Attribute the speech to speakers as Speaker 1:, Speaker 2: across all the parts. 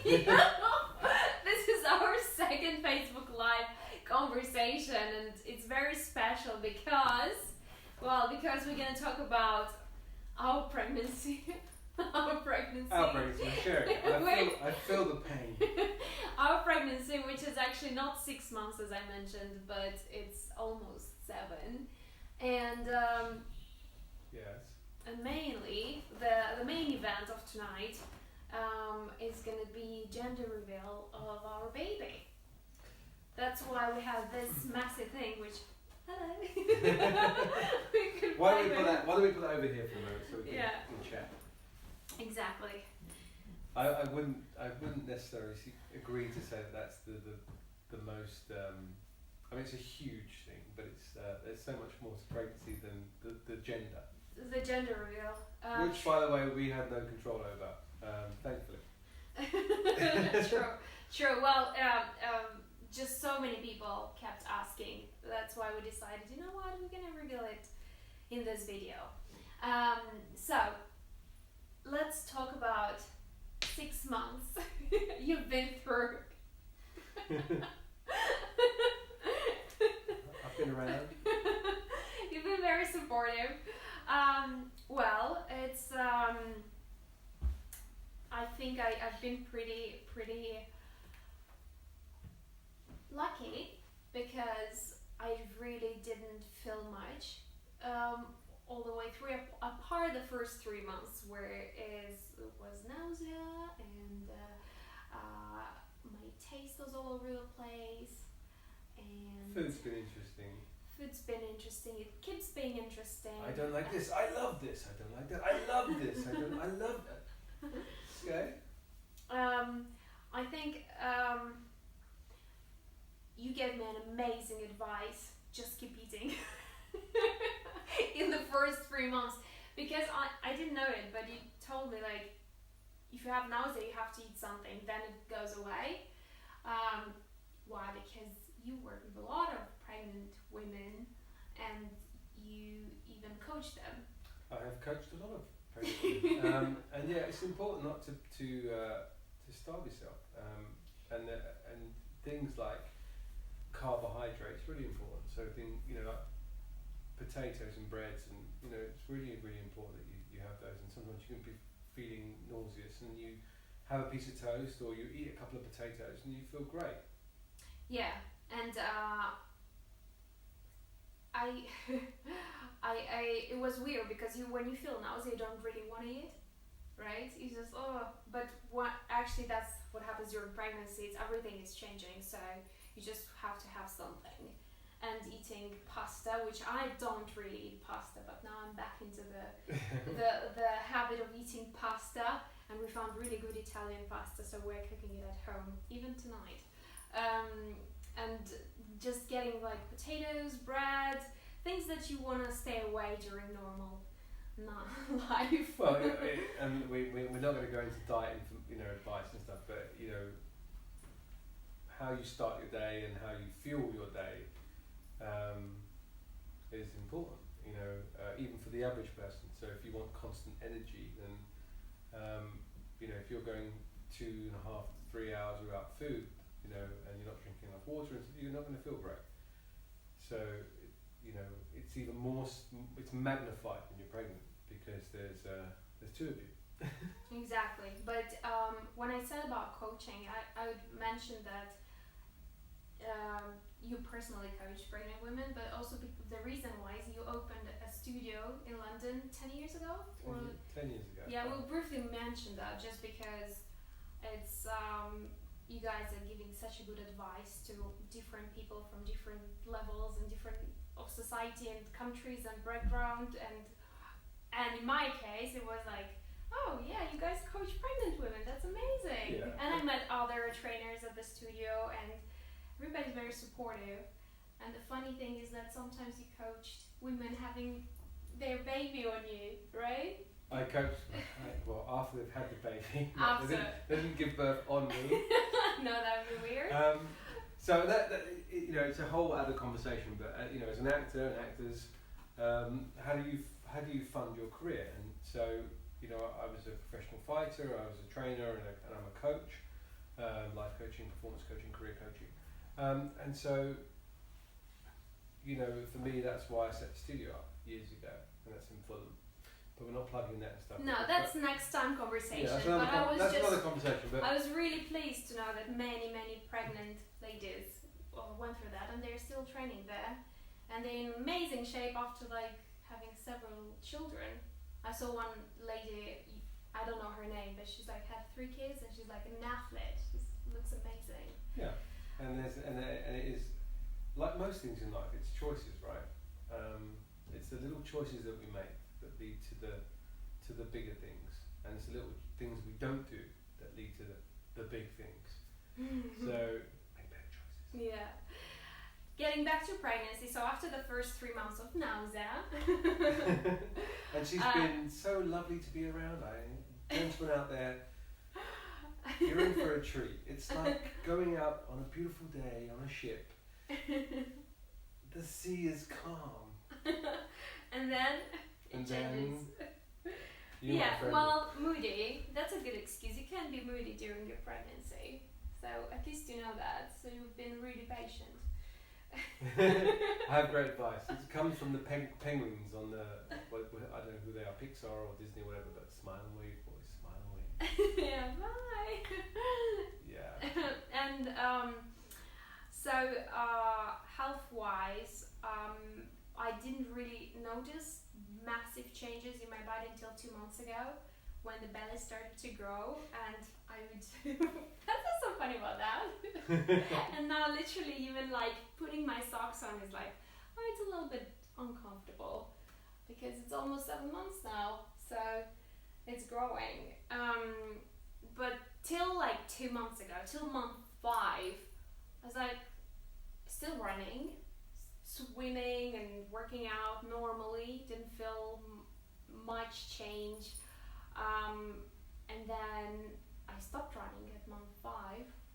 Speaker 1: This is our second Facebook Live conversation, and it's very special because we're going to talk about our pregnancy. Our pregnancy,
Speaker 2: sure. I feel the pain.
Speaker 1: Our pregnancy, which is actually not 6 months as I mentioned, but it's almost 7. And
Speaker 2: yes.
Speaker 1: And mainly the main event of tonight is going to be gender reveal of our baby. That's why we have this massive thing, which hello.
Speaker 2: Why don't we put that over here for a moment so we can chat?
Speaker 1: Exactly.
Speaker 2: I wouldn't necessarily agree to say that that's the most. I mean, it's a huge thing, but it's there's so much more to pregnancy than the gender.
Speaker 1: The gender reveal.
Speaker 2: Which, by the way, we had no control over, thankfully.
Speaker 1: True. Well, just so many people kept asking. That's why we decided, you know what, we're gonna reveal it in this video. So let's talk about 6 months you've been through.
Speaker 2: I've been around.
Speaker 1: You've been very supportive. Well, it's I think I've been pretty lucky because I really didn't feel much all the way through, apart the first 3 months where it was nausea and my taste was all over the place, and
Speaker 2: Food's been interesting.
Speaker 1: It keeps being interesting.
Speaker 2: I don't like this. I love this. I don't like that. I love this. I love that. Okay.
Speaker 1: I think you gave me an amazing advice. Just keep eating. In the first 3 months, because I didn't know it, but you told me, like, if you have nausea, you have to eat something, then it goes away. Why? Because you work with a lot of pregnant women, and you even coach them.
Speaker 2: I have coached a lot of pregnant women, and yeah, it's important not to starve yourself, and things like carbohydrates really important. So like potatoes and breads, and it's really important that you have those. And sometimes you can be feeling nauseous, and you have a piece of toast or you eat a couple of potatoes, and you feel great.
Speaker 1: Yeah, and it was weird because when you feel nausea, you don't really want to eat, right? You just but that's what happens during pregnancy. Everything is changing, so you just have to have something. And eating pasta, which I don't really eat pasta, but now I'm back into the habit of eating pasta, and we found really good Italian pasta, so we're cooking it at home even tonight. And just getting like potatoes, bread, things that you want to stay away during normal life.
Speaker 2: Well, and we're not going to go into diet advice and stuff, but how you start your day and how you fuel your day is important. Even for the average person. So if you want constant energy, then if you're going 2.5 to 3 hours without food, and you're not drinking enough water, you're not going to feel great. So it's even more. It's magnified when you're pregnant because there's two of you.
Speaker 1: Exactly. But when I said about coaching, I would mention that you personally coach pregnant women, but also the reason why is you opened a studio in London 10 years ago?
Speaker 2: 10 years ago.
Speaker 1: Yeah, we'll briefly mention that just because it's you guys are giving such a good advice to different people from different levels and different of society and countries and background, and in my case it was like, oh yeah, you guys coach pregnant women, that's amazing.
Speaker 2: Yeah.
Speaker 1: And I met other trainers at the studio, and everybody's very supportive. And the funny thing is that sometimes you coached women having their baby on you, right?
Speaker 2: I coached, after they've had the baby.
Speaker 1: After.
Speaker 2: They didn't give birth on me.
Speaker 1: No, that would be weird.
Speaker 2: So that it's a whole other conversation. But as an actor and actors, how do you fund your career? And so I was a professional fighter, I was a trainer, and I'm a coach. life coaching, performance coaching, career coaching. And so, for me, that's why I set the studio up years ago, and that's in Fulham. But we're not plugging that stuff.
Speaker 1: No, that's next time conversation.
Speaker 2: Yeah, that's another conversation. But
Speaker 1: I was really pleased to know that many pregnant ladies went through that, and they're still training there, and they're in amazing shape after having several children. I saw one lady, I don't know her name, but she's had 3 kids, and she's an athlete. She looks amazing.
Speaker 2: Yeah, and it is like most things in life. It's choices, right? It's the little choices that we make that lead to the bigger things, and it's the little things we don't do that lead to the big things. So make better choices.
Speaker 1: Yeah. Getting back to pregnancy, so after the first 3 months of nausea,
Speaker 2: and she's been so lovely to be around. Gentlemen out there, you're in for a treat. It's like going out on a beautiful day on a ship. The sea is calm.
Speaker 1: And then it changes. Moody. That's a good excuse. You can be moody during your pregnancy. So at least you know that. So you've been really patient.
Speaker 2: I have great advice. It comes from the penguins on the, I don't know who they are, Pixar or Disney or whatever, but smile and wave, boys, smile and wave.
Speaker 1: Yeah, bye.
Speaker 2: Yeah.
Speaker 1: And so health-wise, I didn't really notice massive changes in my body until 2 months ago when the belly started to grow, and I would that's so funny about that. And now literally even putting my socks on is it's a little bit uncomfortable because it's almost 7 months now, so it's growing. But till 2 months ago, till month 5, I was still running, swimming and working out normally, didn't feel much change. And then I stopped running at month 5.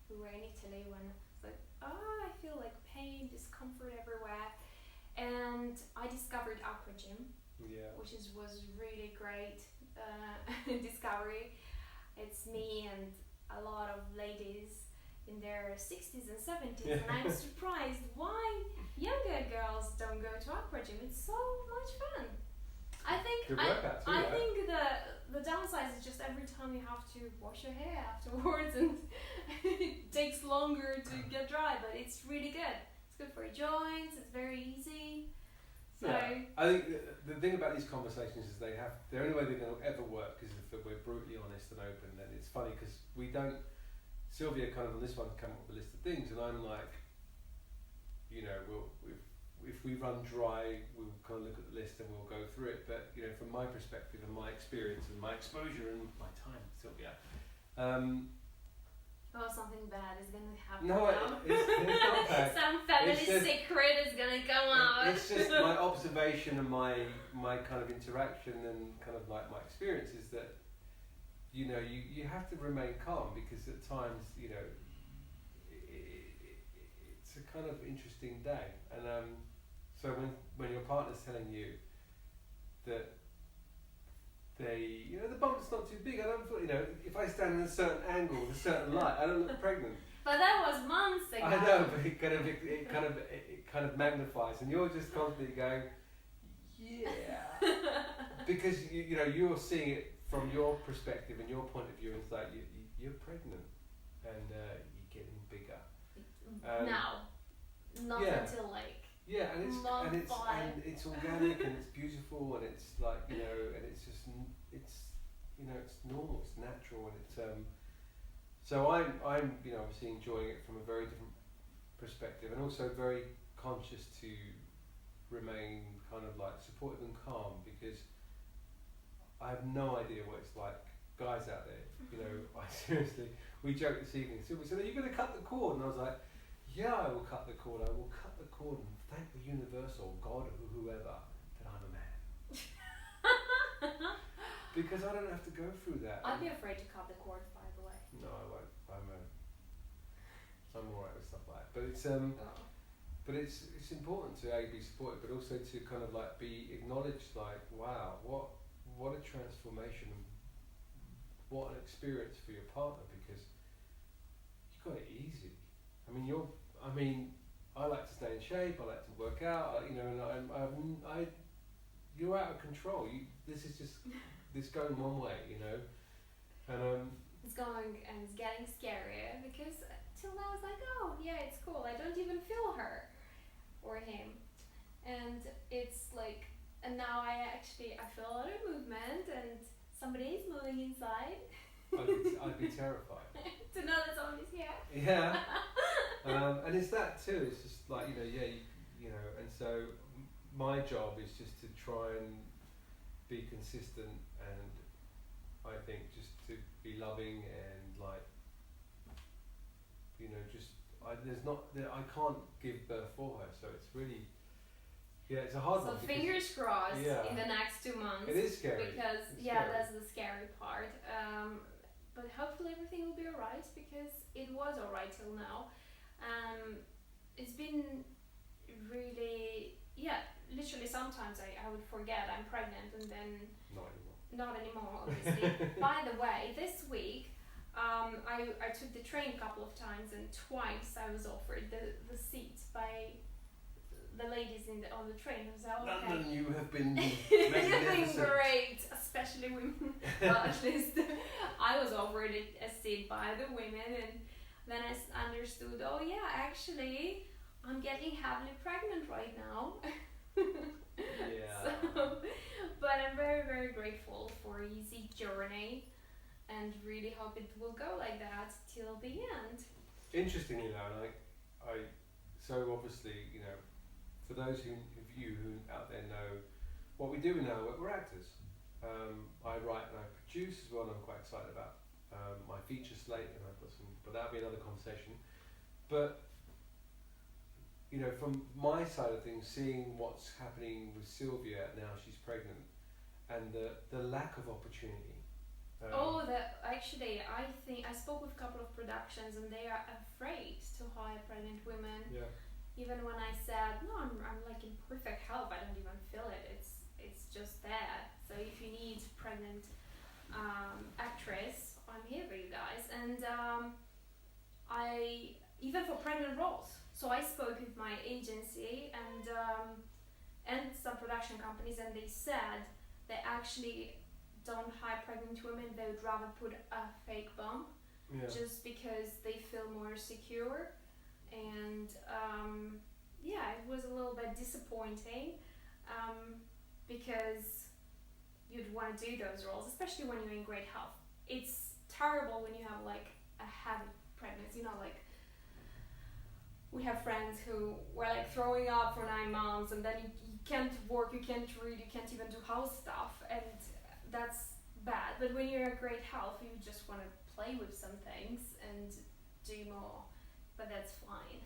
Speaker 1: We were in Italy when I was I feel pain, discomfort everywhere. And I discovered aqua gym, which was really great discovery. It's me and a lot of ladies in their 60s and 70s, and I'm surprised why younger girls don't go to aqua gym. It's so much fun. I think the downside is just every time you have to wash your hair afterwards, and it takes longer to get dry, but it's really good. It's good for your joints. It's very easy. So
Speaker 2: I think the thing about these conversations is the only way they're going to ever work is if we're brutally honest and open. And it's funny because we don't. Silvia kind of on this one came up with a list of things, and I'm if we run dry, we'll kind of look at the list and we'll go through it. But from my perspective and my experience and my exposure and my time, Silvia.
Speaker 1: Something bad is going to happen.
Speaker 2: No, it's not bad.
Speaker 1: Some family secret is going to come out.
Speaker 2: It's just my observation and my kind of interaction and kind of my experience is that you have to remain calm because at times it's a kind of interesting day, and so when your partner's telling you that the bump's not too big, I don't feel, if I stand in a certain angle with a certain light, I don't look pregnant.
Speaker 1: But that was months ago.
Speaker 2: I know, but it kind of magnifies, and you're just constantly going, yeah, because you're seeing it from your perspective and your point of view. It's you're pregnant, and you're getting bigger.
Speaker 1: Now, not until
Speaker 2: and it's organic and it's beautiful and it's and it's just it's normal, it's natural, and it's so I'm obviously enjoying it from a very different perspective, and also very conscious to remain kind of supportive and calm, because I have no idea what it's like. Guys out there, we joked this evening. So we said, "Are you going to cut the cord?" And I was like, "Yeah, I will cut the cord. I will cut the cord and thank the universe or God or whoever that I'm a man." Because I don't have to go through that.
Speaker 1: I'd be afraid to cut the cord, by the way.
Speaker 2: No, I won't. I'm alright with stuff like that. But it's but it's important to be supported, but also to kind of be acknowledged. Wow, what a transformation, what an experience for your partner, because got it easy. I mean, I like to stay in shape. I like to work out. And you're out of control. This is just this going one way, and
Speaker 1: it's going and it's getting scarier because till now it's like, oh yeah, it's cool. I don't even feel her or him, and it's like, and now I feel a lot of movement and somebody is moving inside.
Speaker 2: I'd be terrified
Speaker 1: to know that somebody's here.
Speaker 2: Yeah. And it's that too. It's just like and so my job is just to try and be consistent, and I think just to be loving and I can't give birth for her, so it's really it's a hard one.
Speaker 1: So fingers crossed in the next 2 months.
Speaker 2: It is scary
Speaker 1: because
Speaker 2: it's scary.
Speaker 1: That's the scary part. But hopefully everything will be alright, because it was alright till now. It's been really literally sometimes I would forget I'm pregnant and then not anymore obviously. By the way, this week I took the train a couple of times, and twice I was offered the seat by the ladies on the train. I was like, okay.
Speaker 2: London, you have been
Speaker 1: You've been great, especially women. Well, at least I was offered a seat by the women, and then I understood, oh yeah, actually I'm getting heavily pregnant right now. But I'm very, very grateful for easy journey, and really hope it will go like that till the end.
Speaker 2: Interestingly though, so obviously, for those who out there know what we do now, we're actors. I write and I produce as well, and I'm quite excited about my feature slate, and I've got but that'll be another conversation. But from my side of things, seeing what's happening with Silvia now she's pregnant, and the lack of opportunity.
Speaker 1: Actually, I think I spoke with a couple of productions, and they are afraid to hire pregnant women.
Speaker 2: Yeah.
Speaker 1: Even when I said, no, I'm like in perfect health, I don't even feel it. It's just there. So if you need pregnant actress, I'm here for you guys. And I even for pregnant roles. So I spoke with my agency and some production companies, and they said they actually don't hire pregnant women. They would rather put a fake bump, just because they feel more secure. And it was a little bit disappointing, because you'd want to do those roles, especially when you're in great health. It's terrible when you have like a heavy pregnancy, like we have friends who were like throwing up for 9 months, and then you can't work, you can't read, you can't even do house stuff, and that's bad. But when you're in great health, you just want to play with some things and do more. But that's fine.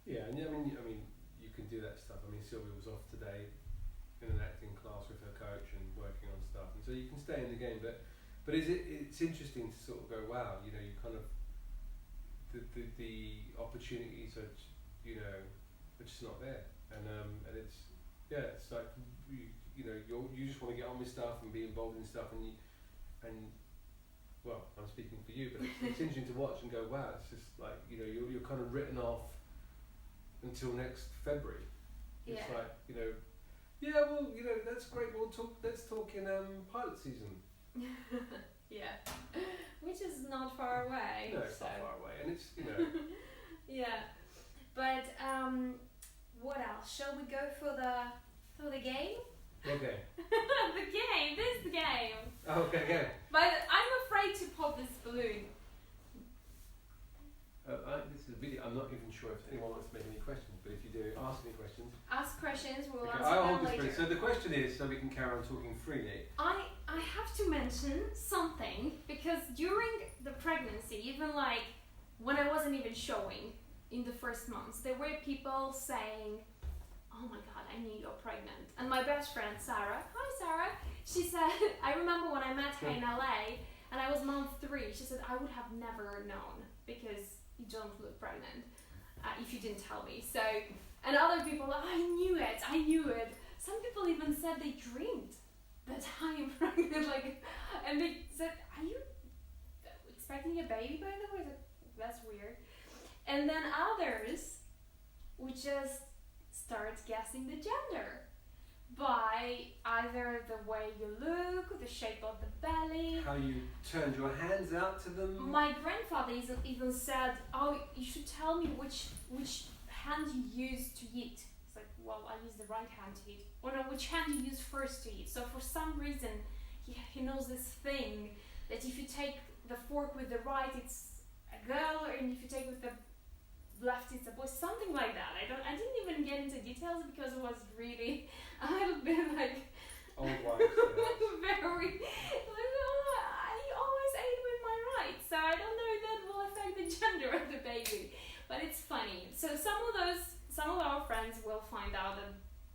Speaker 2: Yeah, and I mean, you can do that stuff. I mean, Silvia was off today in an acting class with her coach and working on stuff, and so you can stay in the game. But it's interesting to sort of go, wow, you kind of the opportunities are, are just not there, and it's like you just want to get on with stuff and be involved in stuff, and well, I'm speaking for you, but it's interesting to watch and go, wow, it's just like, you're kind of written off until next February. It's like, that's great, let's talk in pilot season.
Speaker 1: Yeah, which is not far away.
Speaker 2: No, it's not far away, and it's,
Speaker 1: Yeah, but what else? Shall we go for the game?
Speaker 2: Okay.
Speaker 1: This game.
Speaker 2: Oh, okay.
Speaker 1: But I'm afraid to pop this balloon.
Speaker 2: This is a video. I'm not even sure if anyone wants to make any questions, but if you do, ask any questions.
Speaker 1: Ask questions, we'll
Speaker 2: okay,
Speaker 1: answer
Speaker 2: I'll
Speaker 1: them
Speaker 2: hold this
Speaker 1: later.
Speaker 2: So the question is, so we can carry on talking freely.
Speaker 1: I have to mention something, because during the pregnancy, even like when I wasn't even showing in the first months, there were people saying, oh my god, I knew you're pregnant. And my best friend Sarah, hi Sarah, she said, I remember when I met her in LA and I was month 3, she said, I would have never known, because you don't look pregnant if you didn't tell me. So, and other people, I knew it. Some people even said they dreamed that I am pregnant, and they said, are you expecting a baby by the way? That's weird. And then others would just start guessing the gender by either the way you look, the shape of the belly.
Speaker 2: How you turned your hands out to them.
Speaker 1: My grandfather even said, "Oh, you should tell me which hand you use to eat." It's like, well, I use the right hand to eat. Or no, which hand you use first to eat. So for some reason, he knows this thing that if you take the fork with the right, it's a girl, and if you take with the left, it's a boy. Something like that. I didn't even get into details because it was really a little bit like
Speaker 2: old wives.
Speaker 1: very. Like, I always ate with my right, so I don't know if that will affect the gender of the baby. But it's funny. So some of our friends will find out that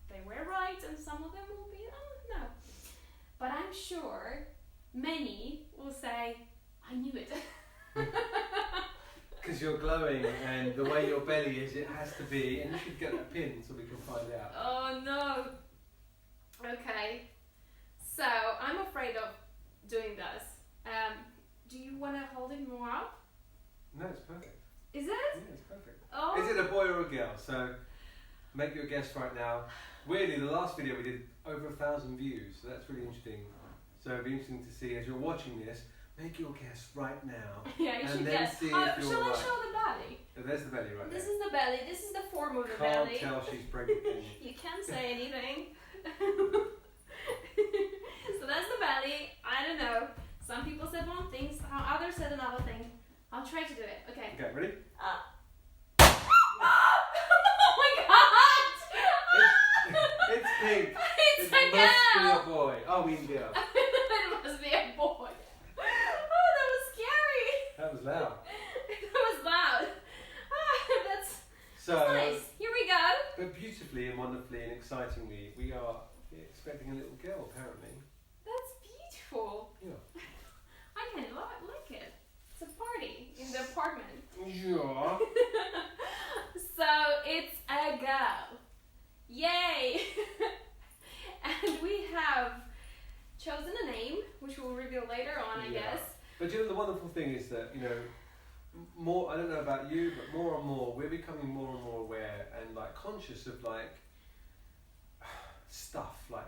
Speaker 1: they were right, and some of them will be, oh no. But I'm sure many will say, I knew it.
Speaker 2: Because you're glowing, and the way your belly is, it has to be, and you should get a pin so we can find out.
Speaker 1: Oh no. Okay. So I'm afraid of doing this. Do you want to hold it more up?
Speaker 2: No, it's perfect.
Speaker 1: Is it?
Speaker 2: Yeah, it's perfect.
Speaker 1: Oh.
Speaker 2: Is it a boy or a girl? So make your guess right now. Weirdly, the last video we did over 1,000 views, so that's really interesting. So it'd be interesting to see as you're watching this. Make your guess right now.
Speaker 1: Yeah, you
Speaker 2: and
Speaker 1: should
Speaker 2: then
Speaker 1: guess.
Speaker 2: see if
Speaker 1: Shall
Speaker 2: you're
Speaker 1: I
Speaker 2: right.
Speaker 1: show the belly?
Speaker 2: Oh, there's the belly right
Speaker 1: This
Speaker 2: there.
Speaker 1: is the belly. This is the form of the
Speaker 2: Can't
Speaker 1: belly.
Speaker 2: tell she's pregnant. Can you?
Speaker 1: You can't say anything. So that's the belly. I don't know. Some people said one thing, others said another thing. I'll try to do it. Okay.
Speaker 2: Okay, ready?
Speaker 1: Oh my god!
Speaker 2: It's pink.
Speaker 1: It's
Speaker 2: it
Speaker 1: a
Speaker 2: must
Speaker 1: girl!
Speaker 2: be a boy. Oh, we can girl.
Speaker 1: It must be a boy. Oh, that was scary.
Speaker 2: That was loud.
Speaker 1: That was loud. That's
Speaker 2: So,
Speaker 1: nice. Here we go.
Speaker 2: but beautifully and wonderfully and excitingly, we are expecting a little girl, apparently.
Speaker 1: That's beautiful.
Speaker 2: Yeah.
Speaker 1: I kind of like it. It's a party in the apartment.
Speaker 2: Yeah.
Speaker 1: So it's a girl. Yay! And we have chosen a name, which we'll reveal later on, I guess.
Speaker 2: But you know, the wonderful thing is that, you know, more, I don't know about you, but more and more, we're becoming more and more aware and like conscious of like stuff, like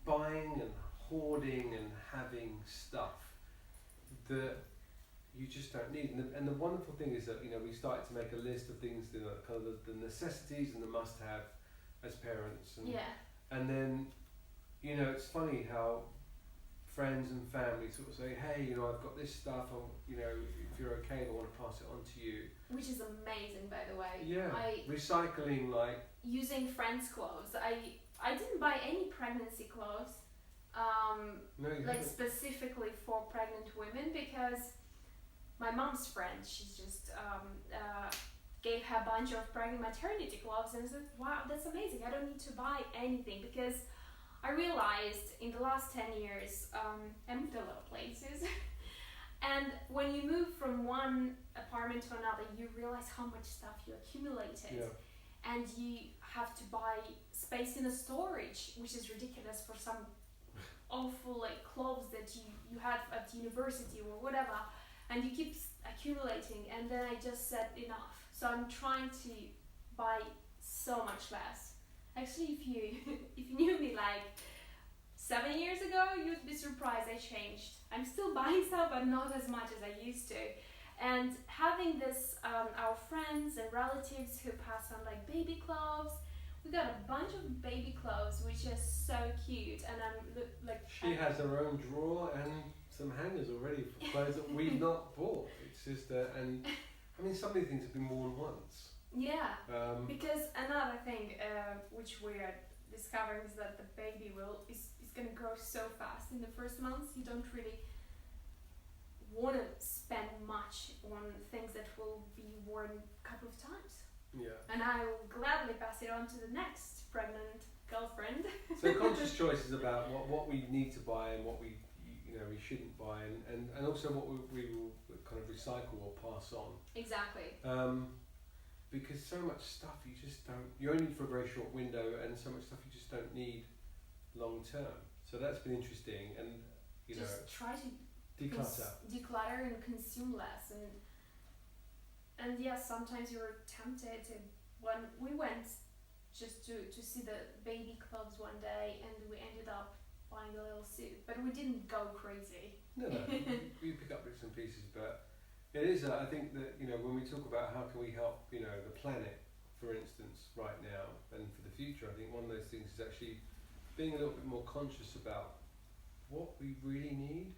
Speaker 2: buying and hoarding and having stuff that you just don't need. And the wonderful thing is that, you know, we started to make a list of things, you know, kind of the necessities and the must-have as parents. And,
Speaker 1: Yeah.
Speaker 2: and then, you know, it's funny how friends and family sort of say, hey, you know, I've got this stuff, you know, if you're okay, I want to pass it on to you.
Speaker 1: Which is amazing, by the way.
Speaker 2: Yeah, recycling, like...
Speaker 1: Using friends' clothes. I didn't buy any pregnancy clothes,
Speaker 2: No, you
Speaker 1: like
Speaker 2: haven't.
Speaker 1: specifically for pregnant women, because my mom's friend, she's just gave her a bunch of pregnant maternity clothes, and I said, wow, that's amazing. I don't need to buy anything, because I realized in the last 10 years, I moved a lot of places. And when you move from one apartment to another, you realize how much stuff you accumulated.
Speaker 2: Yeah.
Speaker 1: And you have to buy space in a storage, which is ridiculous for some awful like clothes that you had at university or whatever, and you keep accumulating. And then I just said enough. So I'm trying to buy so much less. Actually, if you knew me like 7 years ago, you'd be surprised I changed. I'm still buying stuff, but not as much as I used to. And having this, our friends and relatives who pass on like baby clothes, we got a bunch of baby clothes, which is so cute. And I'm like,
Speaker 2: She has her own drawer and some hangers already for clothes that we've not bought. It's just, and I mean, some of these things have been worn once.
Speaker 1: yeah. Because another thing which we are discovering is that the baby is going to grow so fast in the first months. You don't really want to spend much on things that will be worn a couple of times.
Speaker 2: Yeah.
Speaker 1: And I will gladly pass it on to the next pregnant girlfriend.
Speaker 2: So conscious choices about what we need to buy and what we shouldn't buy, and also what we will kind of recycle or pass on.
Speaker 1: Exactly.
Speaker 2: Because so much stuff you only need for a very short window, and so much stuff you just don't need long term. So that's been interesting, and
Speaker 1: just try to
Speaker 2: declutter.
Speaker 1: declutter and consume less. And and yes, sometimes you're tempted to, when we went just to see the baby clothes one day, and we ended up buying a little suit, but we didn't go crazy.
Speaker 2: No, we pick up bits and pieces, but it is. I think that when we talk about how can we help, the planet, for instance, right now and for the future, I think one of those things is actually being a little bit more conscious about what we really need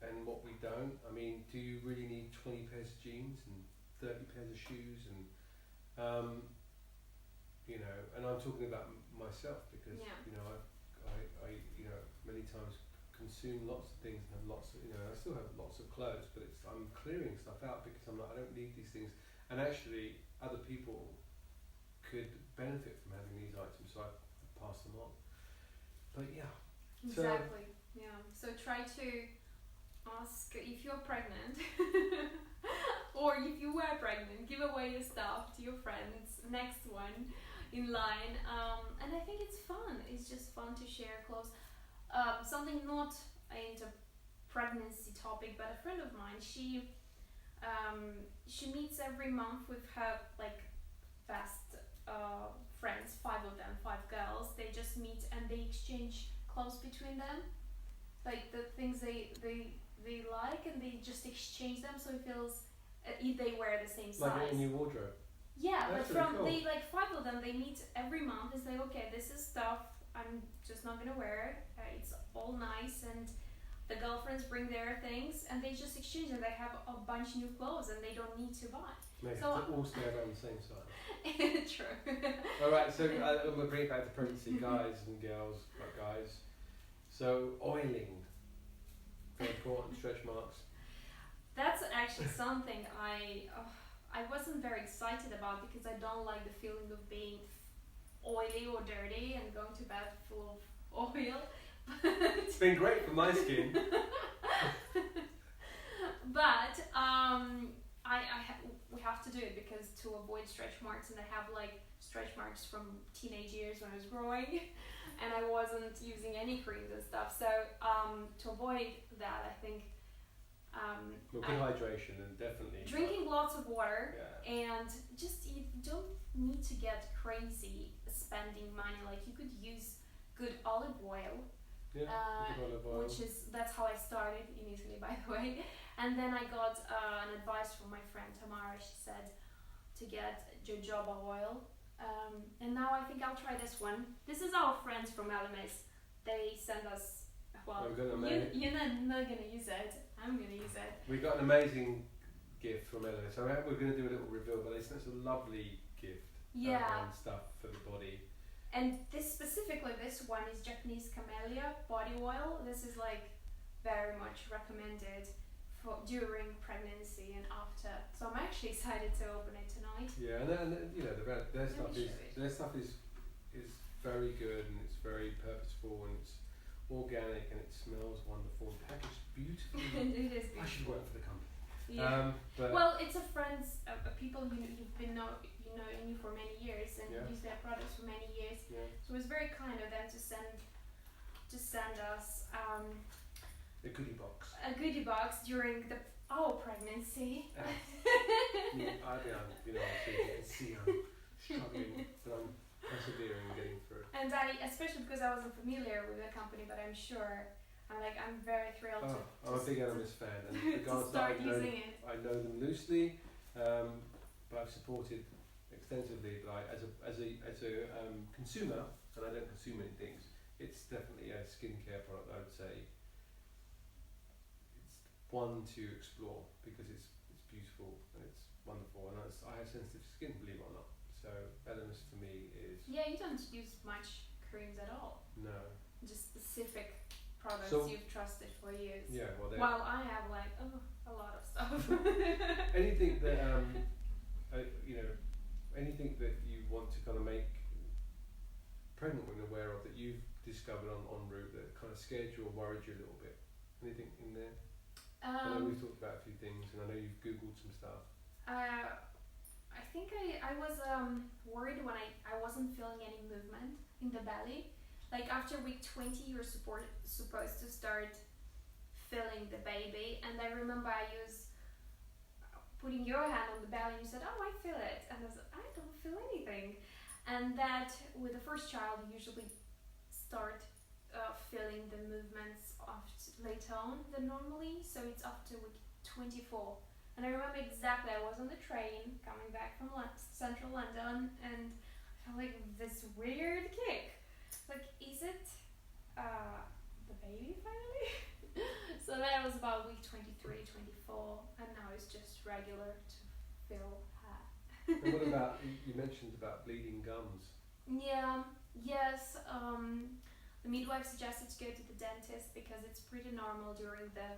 Speaker 2: and what we don't. I mean, do you really need 20 pairs of jeans and 30 pairs of shoes and and I'm talking about myself because I many times consume lots of things and have lots of I still have lots of clothes, but I'm clearing stuff out because I'm like, I don't need these things, and actually other people could benefit from having these items, so I pass them on. But yeah,
Speaker 1: exactly. So try to ask if you're pregnant or if you were pregnant, give away your stuff to your friends, next one in line, and I think it's fun. It's just fun to share clothes. Something not into pregnancy topic, but a friend of mine, she meets every month with her best friends, 5 of them, 5 girls. They just meet and they exchange clothes between them, like the things they like, and they just exchange them, so it feels if they wear the same size.
Speaker 2: Like in your wardrobe.
Speaker 1: Yeah,
Speaker 2: that's
Speaker 1: but
Speaker 2: really
Speaker 1: from
Speaker 2: cool.
Speaker 1: they 5 of them, they meet every month and say, okay, this is stuff I'm just not gonna wear. It's all nice, and the girlfriends bring their things, and they just exchange, and they have a bunch of new clothes, and they don't need to buy.
Speaker 2: Maybe
Speaker 1: So
Speaker 2: all stay around the same size.
Speaker 1: True.
Speaker 2: All right, so we'll bring it back to pregnancy, guys and girls, like guys. So oiling, very important, stretch marks.
Speaker 1: That's actually something I wasn't very excited about, because I don't like the feeling of being oily or dirty and going to bed full of oil.
Speaker 2: It's been great for my skin.
Speaker 1: But we have to do it because to avoid stretch marks, and I have stretch marks from teenage years when I was growing, and I wasn't using any creams and stuff. So to avoid that, I think
Speaker 2: Good hydration, and definitely
Speaker 1: drinking lots of water,
Speaker 2: yeah.
Speaker 1: and just you don't need to get crazy spending money. Like, you could use good olive oil.
Speaker 2: Yeah, good olive oil.
Speaker 1: That's how I started in Italy, by the way. And then I got an advice from my friend Tamara. She said to get jojoba oil, and now I think I'll try this one. This is our friends from LMS. They send us. Well, you're not gonna use it. I'm gonna use it.
Speaker 2: We got an amazing gift from LMS. So we're going to do a little reveal, but it's a lovely gift.
Speaker 1: Yeah.
Speaker 2: And stuff for the body.
Speaker 1: And this one is Japanese camellia body oil. This is very much recommended for during pregnancy and after. So I'm actually excited to open it tonight.
Speaker 2: Yeah, and their stuff is very good, and it's very purposeful, and it's organic, and it smells wonderful, and packaged beautifully.
Speaker 1: It is beautiful.
Speaker 2: I should work for the company.
Speaker 1: Yeah.
Speaker 2: But
Speaker 1: well, it's a friends, people you've been known for many years, and use their products for many years.
Speaker 2: Yeah.
Speaker 1: So it was very kind of them to send us
Speaker 2: a goodie box.
Speaker 1: A goodie box during our pregnancy.
Speaker 2: I'm struggling, but I'm persevering and getting through.
Speaker 1: And especially because I wasn't familiar with the company, but I'm sure. I'm very thrilled to
Speaker 2: I'm a big LMS fan, and regards
Speaker 1: start
Speaker 2: that
Speaker 1: using it.
Speaker 2: I know them loosely, but I've supported extensively. Like as a consumer, and I don't consume many things. It's definitely a skincare product. I would say it's one to explore because it's beautiful and it's wonderful, and I have sensitive skin, believe it or not. So LMS for me is.
Speaker 1: Yeah, you don't use much creams at all.
Speaker 2: No.
Speaker 1: Just specific products you've trusted for years.
Speaker 2: Yeah,
Speaker 1: well, I have a lot of stuff.
Speaker 2: anything that anything that you want to kind of make pregnant women aware of that you've discovered en route that kind of scared you or worried you a little bit. Anything in there? I know we've talked about a few things, and I know you've googled some stuff.
Speaker 1: I think I was worried when I wasn't feeling any movement in the belly. Like after week 20, you're supposed to start feeling the baby, and I remember I used putting your hand on the belly and you said, oh, I feel it. And I was like, I don't feel anything. And that with the first child, you usually start feeling the movements later on than normally. So it's after week 24. And I remember exactly, I was on the train coming back from central London and I felt like this weird kick. Like, is it the baby finally? So that was about week 23, 24, and now it's just regular to feel her.
Speaker 2: And what about, you mentioned about bleeding gums?
Speaker 1: Yeah, yes. The midwife suggested to go to the dentist because it's pretty normal during the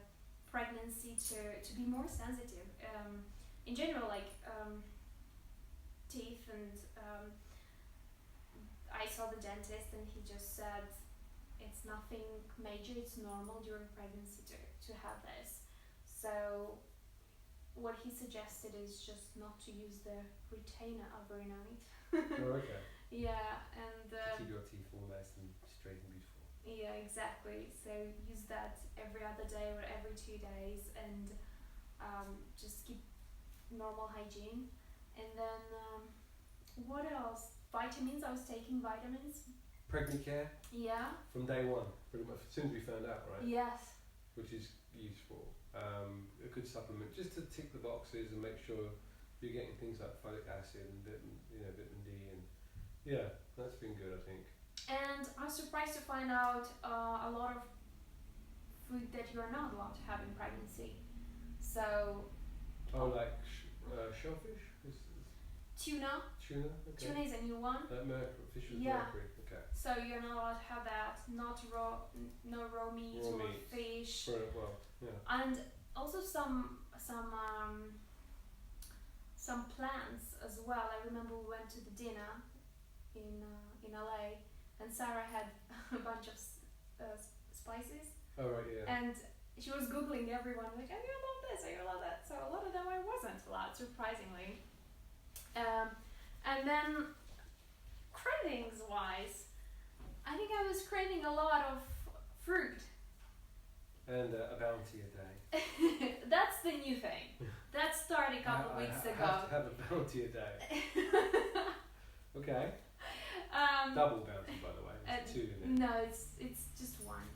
Speaker 1: pregnancy to be more sensitive. In general, like teeth and I saw the dentist and he just said it's nothing major, it's normal during pregnancy to have this. So what he suggested is just not to use the retainer every night.
Speaker 2: Oh, okay.
Speaker 1: Yeah, and
Speaker 2: To keep your teeth all nice and straight and beautiful.
Speaker 1: yeah, exactly. So use that every other day or every 2 days and just keep normal hygiene. And then what else? Vitamins, I was taking vitamins.
Speaker 2: Pregnant care?
Speaker 1: Yeah.
Speaker 2: From day one, pretty much, as soon as we found out, right?
Speaker 1: Yes.
Speaker 2: Which is useful. A good supplement, just to tick the boxes and make sure you're getting things like folic acid and vitamin D, and yeah, that's been good, I think.
Speaker 1: And I was surprised to find out a lot of food that you are not allowed to have in pregnancy. So.
Speaker 2: Oh, like shellfish?
Speaker 1: Tuna.
Speaker 2: Tuna? Okay.
Speaker 1: Tuna is a new one.
Speaker 2: Mercury, fish with
Speaker 1: Yeah.
Speaker 2: mercury, okay.
Speaker 1: So you're not allowed to have that. No raw meat
Speaker 2: Raw
Speaker 1: or
Speaker 2: meat.
Speaker 1: fish.
Speaker 2: Well, yeah.
Speaker 1: And also some plants as well. I remember we went to the dinner in LA, and Sarah had a bunch of spices.
Speaker 2: Oh right, yeah.
Speaker 1: And she was googling everyone like, are you allowed this? Are you allowed that? So a lot of them I wasn't allowed, surprisingly. And then cravings wise, I think I was craving a lot of fruit.
Speaker 2: And a bounty a day.
Speaker 1: That's the new thing. That started a couple of weeks ago.
Speaker 2: I have to have a bounty a day. Okay. Double bounty, by the way. It's 2 in it.
Speaker 1: No, it's just one.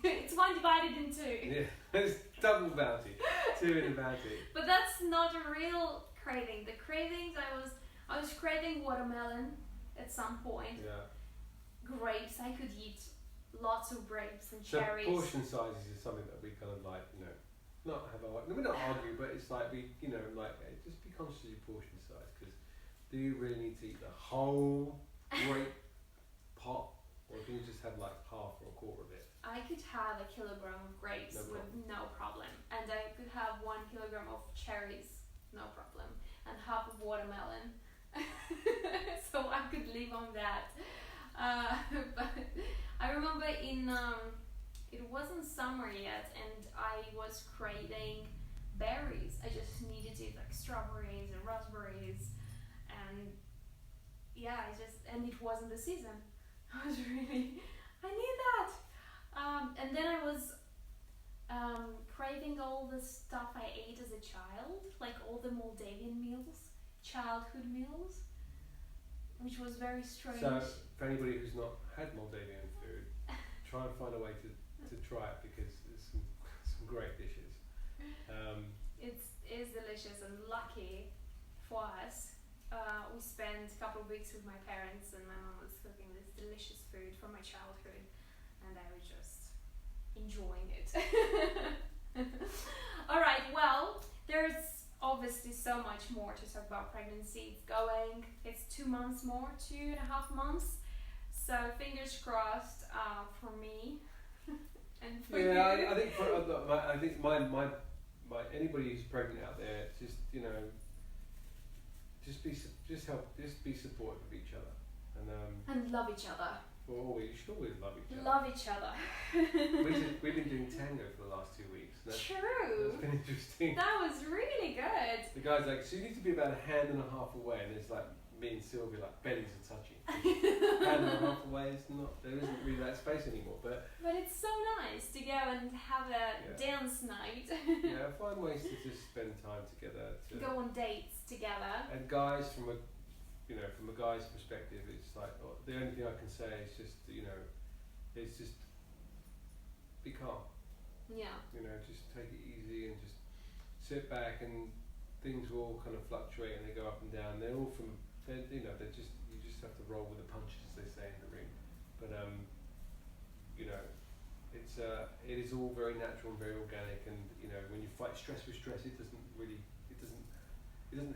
Speaker 1: It's one divided in 2.
Speaker 2: Yeah, it's double bounty. 2 in a bounty.
Speaker 1: But that's not a real craving. The cravings, I was craving watermelon at some point.
Speaker 2: Yeah.
Speaker 1: Grapes, I could eat lots of grapes and
Speaker 2: So
Speaker 1: cherries.
Speaker 2: portion sizes is something that we kind of like, not have we don't argue, but it's like we, just be conscious of your portion size, because do you really need to eat the whole grape pot, or can you just have like half or a quarter of it?
Speaker 1: I could have 1 kilogram of grapes with no problem, and I could have 1 kilogram of cherries, no problem, and half of watermelon. So I could live on that. But I remember it wasn't summer yet, and I was craving berries. I just needed to eat like strawberries and raspberries, and yeah, and it wasn't the season. I was really, I need that. And then I was craving all the stuff I ate as a child, like all the Moldavian meals, childhood meals, which was very strange.
Speaker 2: So for anybody who's not had Moldavian food, try and find a way to try it, because there's some great dishes.
Speaker 1: It is delicious, and lucky for us, we spent a couple of weeks with my parents, and my mom was cooking this delicious food from my childhood, and I was just enjoying it. Alright, well, there's obviously so much more to talk about pregnancy. It's 2 months more, 2.5 months, so fingers crossed for me. And for you.
Speaker 2: I think my anybody who's pregnant out there, just just be supportive of each other,
Speaker 1: and love each other.
Speaker 2: You should always love each other.
Speaker 1: Love each other.
Speaker 2: We've been doing tango for the last 2 weeks.
Speaker 1: True.
Speaker 2: That's been interesting.
Speaker 1: That was really good.
Speaker 2: The guy's like, so you need to be about 1.5 hands away, and it's like me and Silvia, like bellies are touching. And half away, there isn't really that space anymore. But
Speaker 1: it's so nice to go and have a dance night.
Speaker 2: Find ways to just spend time together. To
Speaker 1: go on dates together.
Speaker 2: And guys, from a guy's perspective, it's like the only thing I can say is just it's just be calm.
Speaker 1: Yeah.
Speaker 2: Just take it easy and just sit back, and things will all kind of fluctuate and they go up and down. They're all you just have to roll with the punches, as they say in the ring. But it is all very natural and very organic. And when you fight stress with stress, it doesn't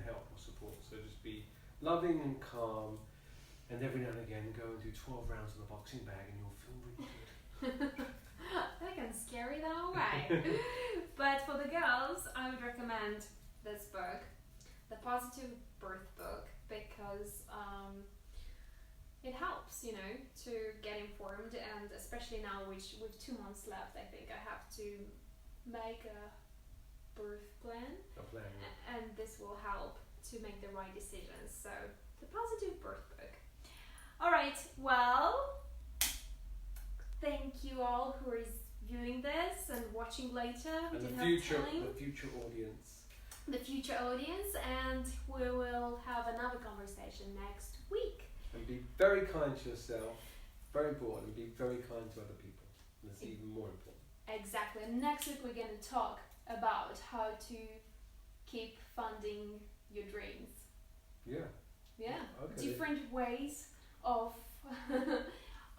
Speaker 2: help or support. So just be loving and calm, and every now and again go and do 12 rounds on the boxing bag, and you'll feel really good.
Speaker 1: That can scary that away. But for the girls, I would recommend this book, The Positive Birth Book, because it helps, to get informed, and especially now with 2 months left, I think I have to make a birth plan. And this will help to make the right decisions. So, The Positive Birth Book. Alright, well, thank you all who is viewing this and watching later.
Speaker 2: And the future audience.
Speaker 1: The future audience, and we will have another conversation next week.
Speaker 2: And be very kind to yourself, very important, and be very kind to other people. And that's even more important.
Speaker 1: Exactly. And next week we're going to talk about how to keep funding your dreams.
Speaker 2: Yeah.
Speaker 1: Yeah.
Speaker 2: Okay.
Speaker 1: Different ways of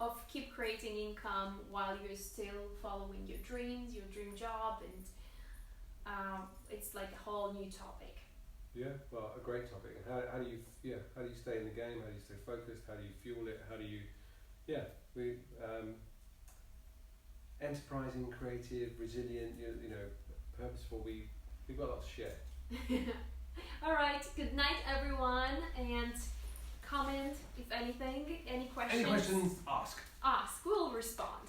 Speaker 1: of keep creating income while you're still following your dreams, your dream job, and it's like a whole new topic.
Speaker 2: Yeah, well, a great topic. And how do you stay in the game? How do you stay focused? How do you fuel it? How do you enterprising, creative, resilient, purposeful. We've got a lot to share.
Speaker 1: All right. Good night, everyone, and comment if anything. Any questions?
Speaker 2: Any questions? Ask.
Speaker 1: We'll respond.